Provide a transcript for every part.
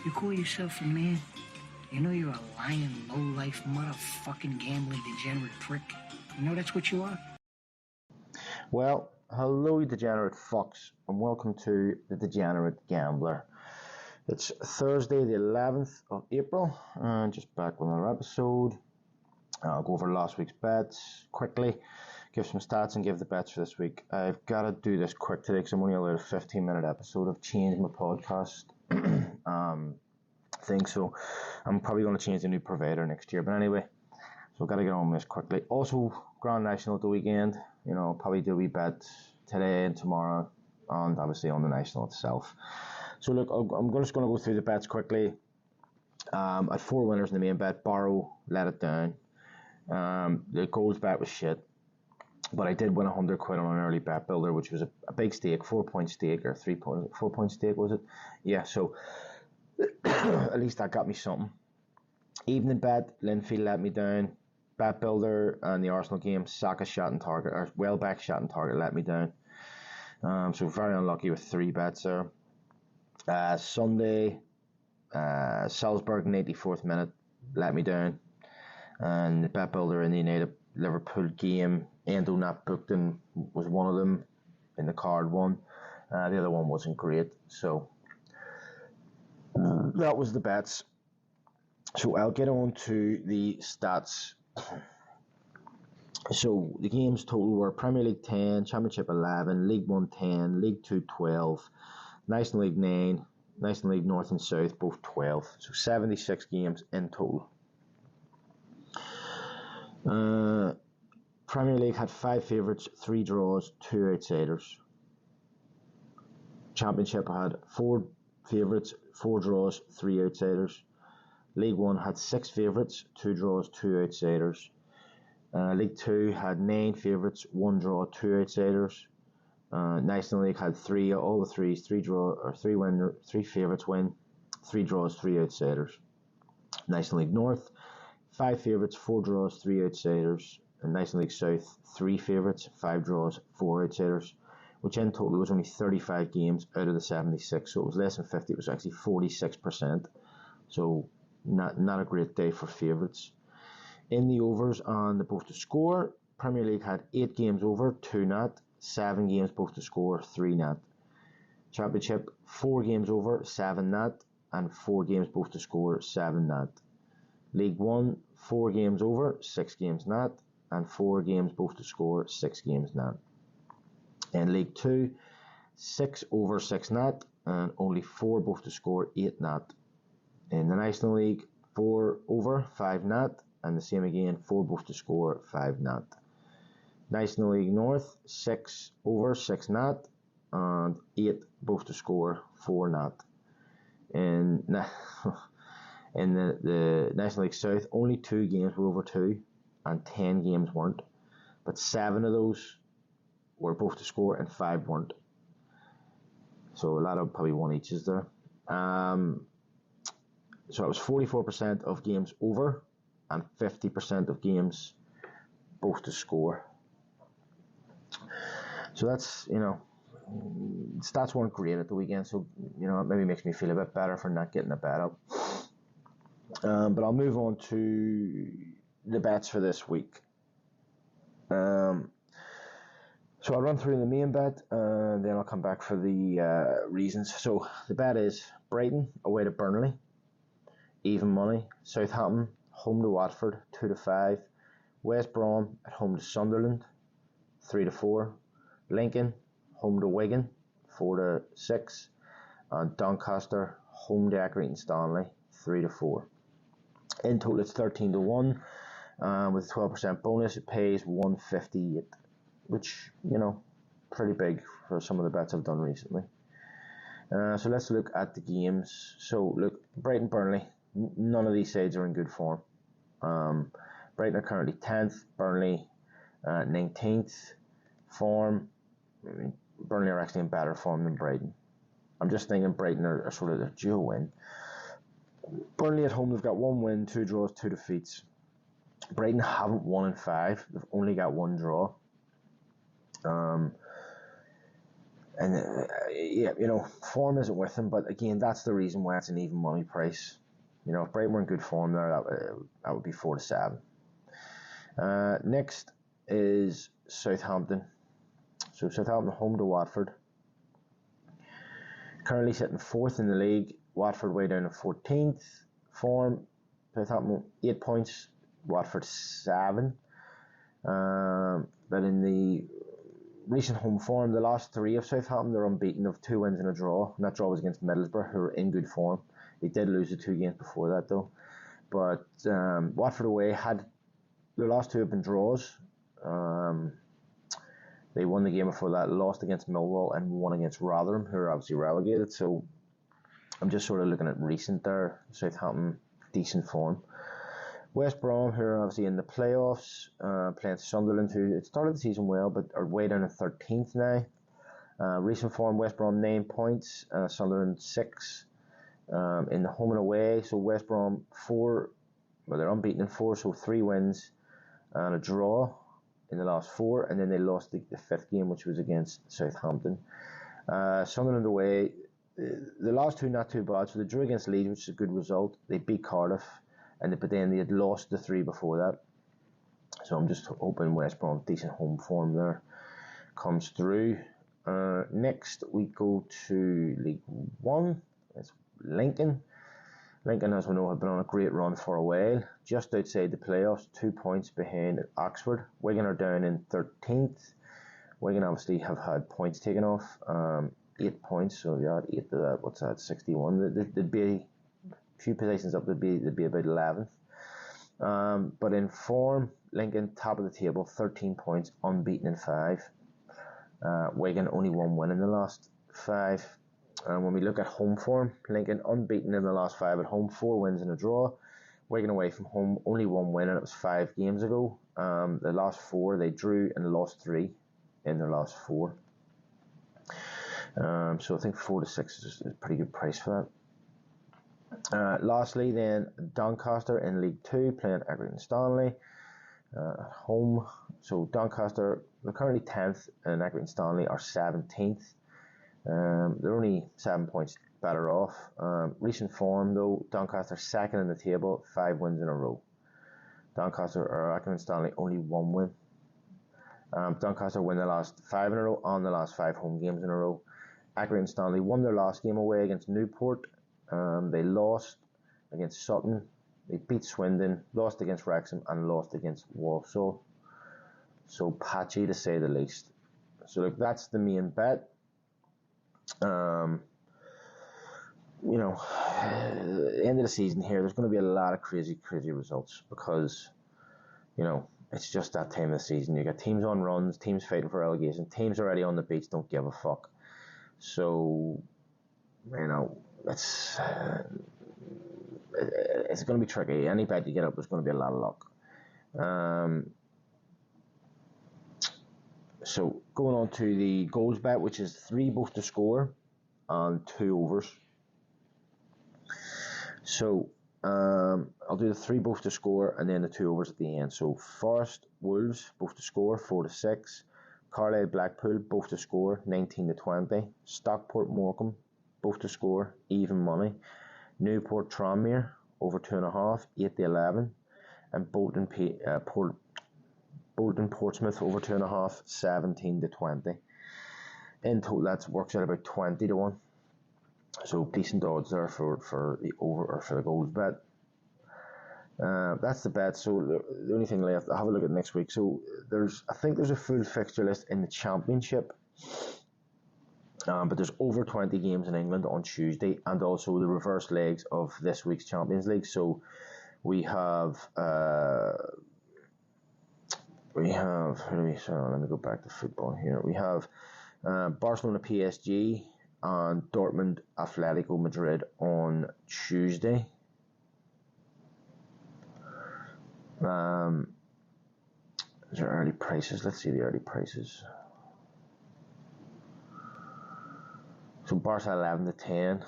You call yourself a man? You know you're a lying, low-life, motherfucking gambling degenerate prick. You know that's what you are? Well, hello you degenerate fucks, and welcome to the Degenerate Gambler. It's Thursday the 11th of April, and just back with another episode. I'll go over last week's bets quickly, give some stats and give the bets for this week. I've got to do this quick today because I'm only allowed a 15-minute episode. I've changed my podcast thing, so I'm probably going to change the new provider next year. But anyway, so I've got to get on with this quickly. Also, Grand National at the weekend. You know, probably do a wee bet today and tomorrow, and obviously on the National itself. So look, I'm just going to go through the bets quickly. I had 4 winners in the main bet. Barrow let it down. The goals bet was shit, but I did win £100 on an early bet builder, which was a big stake, 4-point stake or 4-point stake was it? Yeah, so at least that got me something. Evening bet, Linfield let me down. Bet builder and the Arsenal game, Saka shot and target, or Welbeck shot and target let me down. So very unlucky with 3 bets there. Sunday, Salzburg in the 84th minute let me down. And the bet builder in the United Liverpool game, Endo not booked in, was one of them in the card one. The other one wasn't great, so that was the bets. So I'll get on to the stats. So the games total were Premier League 10, Championship 11, League 1 10, League 2 12, National League 9, National League North and South both 12. So 76 games in total. Premier League had 5 favourites, 3 draws, 2 outsiders. Championship had 4 favourites, 4 draws, 3 outsiders. League 1 had 6 favourites, 2 draws, 2 outsiders. League 2 had 9 favourites, 1 draw, 2 outsiders. National League had 3, all the 3s, 3 favourites win, 3 draws, 3 outsiders. National League North, 5 favourites, 4 draws, 3 outsiders. And National League South, 3 favourites, 5 draws, 4 outsiders, which in total was only 35 games out of the 76, so it was less than 50, it was actually 46%. So not a great day for favourites. In the overs on the both to score, Premier League had 8 games over, 2 not, 7 games both to score, 3 not. Championship, 4 games over, 7 not, and 4 games both to score, 7 not. League 1, 4 games over, 6 games not, and 4 games both to score, 6 games not. In League 2, 6 over, 6 not, and only 4 both to score, 8 not. In the National League, 4 over, 5 not, and the same again, 4 both to score, 5 not. National League North, 6 over, 6 not, and 8 both to score, 4 not. In the National League South, only 2 games were over 2, and 10 games weren't, but 7 of those were both to score and 5 weren't. So a lot of probably 1 each is there. So it was 44% of games over and 50% of games both to score. So that's, you know, stats weren't great at the weekend, so, you know, it maybe makes me feel a bit better for not getting a bet up. But I'll move on to the bets for this week. So I'll run through the main bet, and then I'll come back for the reasons. So the bet is Brighton away to Burnley, even money. Southampton home to Watford, 2-5. West Brom at home to Sunderland, 3-4. Lincoln home to Wigan, 4-6. And Doncaster home to Accrington Stanley, 3-4. In total, it's 13-1. With a 12% bonus, it pays 158, which, you know, pretty big for some of the bets I've done recently. So let's look at the games. So look, Brighton, Burnley, none of these sides are in good form. Brighton are currently 10th, Burnley 19th form. I mean, Burnley are actually in better form than Brighton. I'm just thinking Brighton are sort of the dual win. Burnley at home, they've got 1 win, 2 draws, 2 defeats. Brighton haven't won in 5. They've only got 1 draw. And yeah, form isn't with him, but again, that's the reason why it's an even money price. If Brighton were in good form there, that would be 4 to 7. Next is Southampton. So Southampton home to Watford. Currently sitting 4th in the league. Watford way down to 14th form. Southampton 8 points. Watford 7. But in the recent home form, the last 3 of Southampton, they're unbeaten of 2 wins and a draw. And that draw was against Middlesbrough, who are in good form. They did lose the 2 games before that, though. But Watford away had their last 2 have been draws. They won the game before that, lost against Millwall, and won against Rotherham, who are obviously relegated. So I'm just sort of looking at recent there. Southampton, decent form. West Brom, who are obviously in the playoffs, playing Sunderland, who it started the season well, but are way down to 13th now. Recent form, West Brom 9 points, Sunderland 6 in the home and away. So West Brom 4, well, they're unbeaten in 4, so 3 wins and a draw in the last 4, and then they lost the 5th game, which was against Southampton. Sunderland away, the last 2 not too bad. So they drew against Leeds, which is a good result. They beat Cardiff, but then they had lost the 3 before that. So I'm just hoping West Brom, decent home form there, comes through. Next we go to League 1. It's Lincoln. Lincoln, as we know, have been on a great run for a while. Just outside the playoffs, 2 points behind Oxford. Wigan are down in 13th. Wigan obviously have had points taken off. 8 points, so you add 8 to that, what's that, 61. They'd be a few positions up, they'd be about 11th. But in form, Lincoln, top of the table, 13 points, unbeaten in 5. Wigan only 1 win in the last 5. When we look at home form, Lincoln unbeaten in the last 5 at home, 4 wins and a draw. Wigan away from home, only 1 win, and it was 5 games ago. The last 4, they drew and lost 3 in their last 4. So I think 4 to 6 is a pretty good price for that. Lastly, then Doncaster in League 2 playing Accrington Stanley at home. So Doncaster, they're currently 10th, and Accrington Stanley are 17th. They're only 7 points better off. Recent form, though, Doncaster 2nd in the table, 5 wins in a row. Doncaster or Accrington Stanley only 1 win. Doncaster win the last 5 in a row on the last 5 home games in a row. Accrington Stanley won their last game away against Newport. They lost against Sutton. They beat Swindon, lost against Wrexham, and lost against Walsall. So patchy to say the least. So look, that's the main bet. At the end of the season here, there's going to be a lot of crazy results because, it's just that time of the season. You got teams on runs, teams fighting for relegation, teams already on the beach don't give a fuck. So, it's going to be tricky. Any bet you get up, there's going to be a lot of luck. So going on to the goals bet, which is 3 both to score and 2 overs. So I'll do the 3 both to score and then the 2 overs at the end. So Forest Wolves both to score 4 to 6. Carlisle Blackpool both to score 19 to 20. Stockport Morecambe both to score even money. Newport Tranmere over 2.5 8 to 11, and Bolton Portsmouth over 2.5 17 to 20. In total, that works out about 20 to 1. So decent odds there for the over or for the goals bet. That's the bet. So the only thing left, I'll have a look at next week. So I think there's a full fixture list in the Championship. But there's over 20 games in England on Tuesday, and also the reverse legs of this week's Champions League. So we have let me go back to football here. We have Barcelona PSG and Dortmund Atletico Madrid on Tuesday. Is there early prices? Let's see the early prices. So Barca 11 to 10,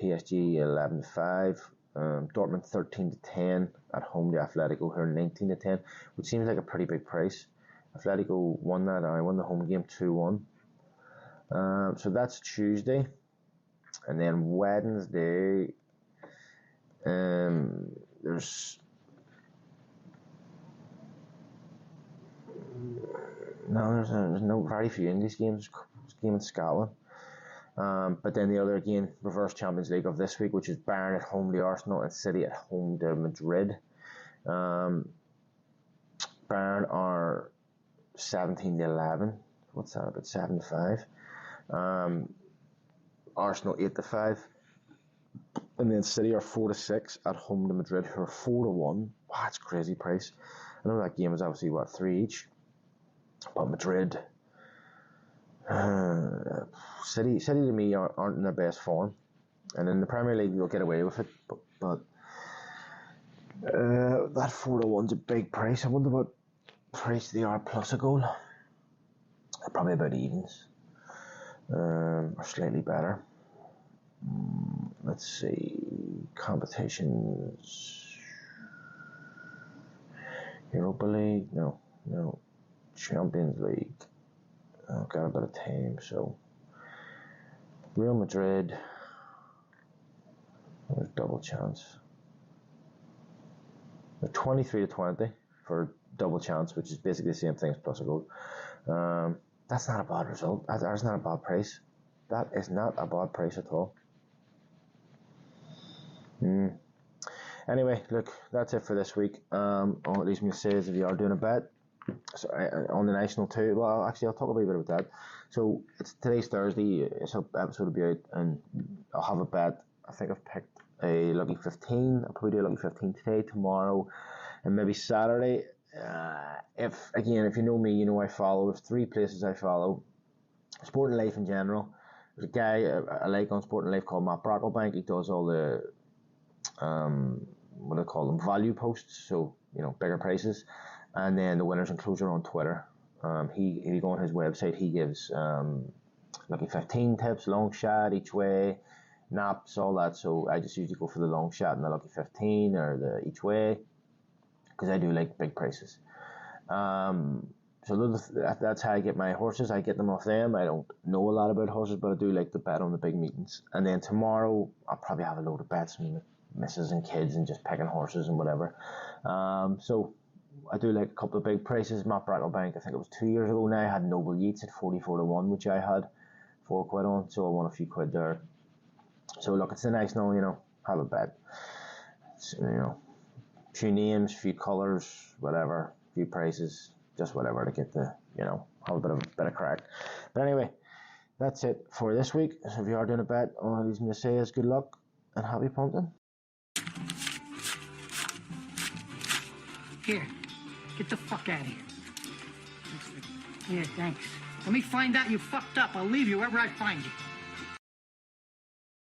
PSG 11 to 5, Dortmund 13 to 10 at home to Atletico here 19 to 10, which seems like a pretty big price. Atletico won that. I won the home game 2-1. So that's Tuesday. And then Wednesday, there's no very few English games. Game in Scotland. But then the other, again, reverse Champions League of this week, which is Bayern at home to Arsenal and City at home to Madrid. Bayern are 17-11. What's that, about 7-5? Arsenal 8-5. And then City are 4-6 at home to Madrid, who are 4-1. Wow, that's crazy price. I know that game is obviously, 3 each. But Madrid, City to me aren't in their best form, and in the Premier League you'll get away with it. But that 4-1's a big price. I wonder what price they are plus a goal. Probably about evens, or slightly better. Let's see, competitions. Europa League, no. Champions League. I've got a bit of time, so Real Madrid, there's double chance. They're 23-20 for double chance, which is basically the same thing as plus a goal. That's not a bad result. That's not a bad price. That is not a bad price at all. Anyway, look, that's it for this week. All it leaves me to say is, if you are doing a bet, so on the national too. Well, actually, I'll talk a bit about that. So today's Thursday. So episode will be out, and I'll have a bet. I think I've picked a lucky 15. I'll probably do a lucky 15 today, tomorrow, and maybe Saturday. If you know me, you know I follow. There's 3 places I follow. Sport and Life in general. There's a guy I like on Sport and Life called Matt Brocklebank. He does all the what do they call them, value posts. So bigger prices. And then the winners and closer on Twitter. If you go on his website, he gives lucky 15 tips, long shot each way, naps, all that. So I just usually go for the long shot and the lucky 15 or the each way, because I do like big prices. So that's how I get my horses. I get them off them. I don't know a lot about horses, but I do like to bet on the big meetings. And then tomorrow, I'll probably have a load of bets with misses and kids and just picking horses and whatever. So I do like a couple of big prices. Matt Brocklebank, I think it was 2 years ago now, I had Noble Yeats at 44-1, which I had £4 on, so I won a few quid there. So look, it's a nice now, have a bet. It's, few names, few colours, whatever, few prices, just whatever to get the, have a bit of crack. But anyway, that's it for this week. So if you are doing a bet, all I leaves me to say is good luck and happy punting. Here, get the fuck out of here. Yeah, thanks. Let me find out you fucked up. I'll leave you wherever I find you.